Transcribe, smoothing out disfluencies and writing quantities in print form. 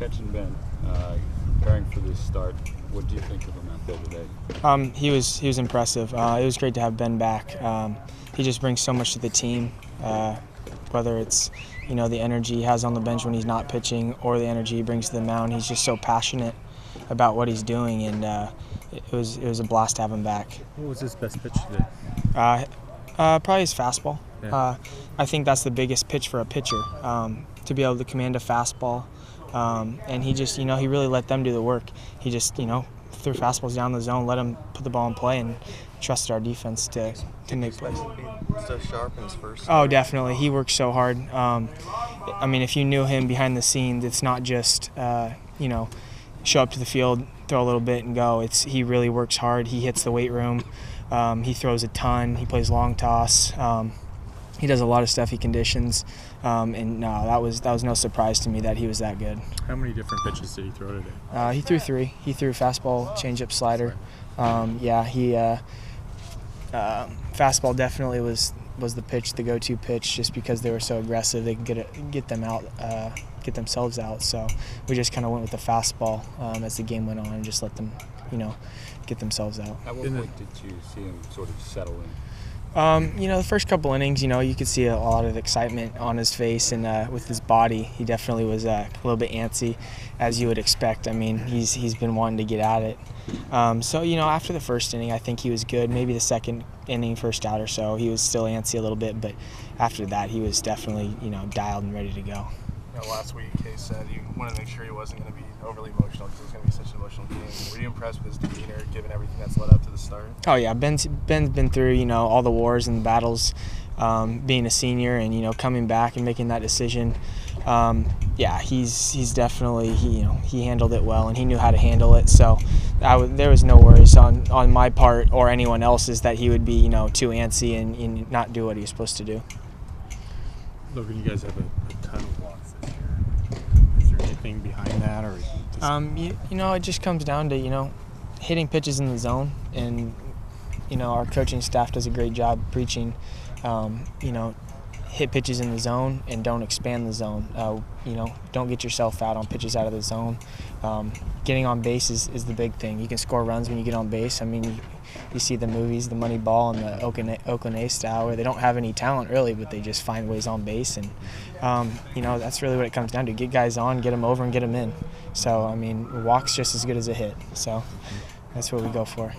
catching Ben, preparing for this start, what do you think of him out there today? He was impressive. It was great to have Ben back. He just brings so much to the team, whether it's the energy he has on the bench when he's not pitching or the energy he brings to the mound. He's just so passionate about what he's doing, and it was a blast to have him back. What was his best pitch today? Probably his fastball. Yeah. I think that's the biggest pitch for a pitcher, to be able to command a fastball. And he just, he really let them do the work. He just, threw fastballs down the zone, let them put the ball in play, and trusted our defense to make plays. So sharp in his first. Oh, definitely. He works so hard. I mean, if you knew him behind the scenes, it's not just, show up to the field, throw a little bit, and go. He really works hard. He hits the weight room. He throws a ton. He plays long toss. He does a lot of stuff. He conditions, and no, that was no surprise to me that he was that good. How many different pitches did he throw today? He threw 3. He threw fastball, changeup, slider. Fastball definitely was the pitch, the go-to pitch, just because they were so aggressive. They could get them out, get themselves out. So we just kind of went with the fastball as the game went on and just let them, get themselves out. At what point did you see him sort of settle in? The first couple innings, you could see a lot of excitement on his face, and with his body, he definitely was a little bit antsy, as you would expect. I mean, he's been wanting to get at it. So after the first inning, I think he was good. Maybe the second inning, first out or so, he was still antsy a little bit, but after that, he was definitely dialed and ready to go. Last week, Case said he wanted to make sure he wasn't going to be overly emotional because it was going to be such an emotional game. Were you impressed with his demeanor, given everything that's led up to the start? Oh yeah, Ben's been through all the wars and the battles, being a senior and coming back and making that decision. He's definitely he handled it well and he knew how to handle it. So there was no worries on my part or anyone else's that he would be too antsy and not do what he was supposed to do. Logan, you guys have a ton of walks this year. Is there anything behind that, or? It just comes down to hitting pitches in the zone, and our coaching staff does a great job preaching. Hit pitches in the zone and don't expand the zone. Don't get yourself out on pitches out of the zone. Getting on base is the big thing. You can score runs when you get on base. I mean, you see the movies, the Moneyball and the Oakland A's style, where they don't have any talent really, but they just find ways on base. And, that's really what it comes down to. Get guys on, get them over, and get them in. So, I mean, a walk's just as good as a hit. So that's what we go for.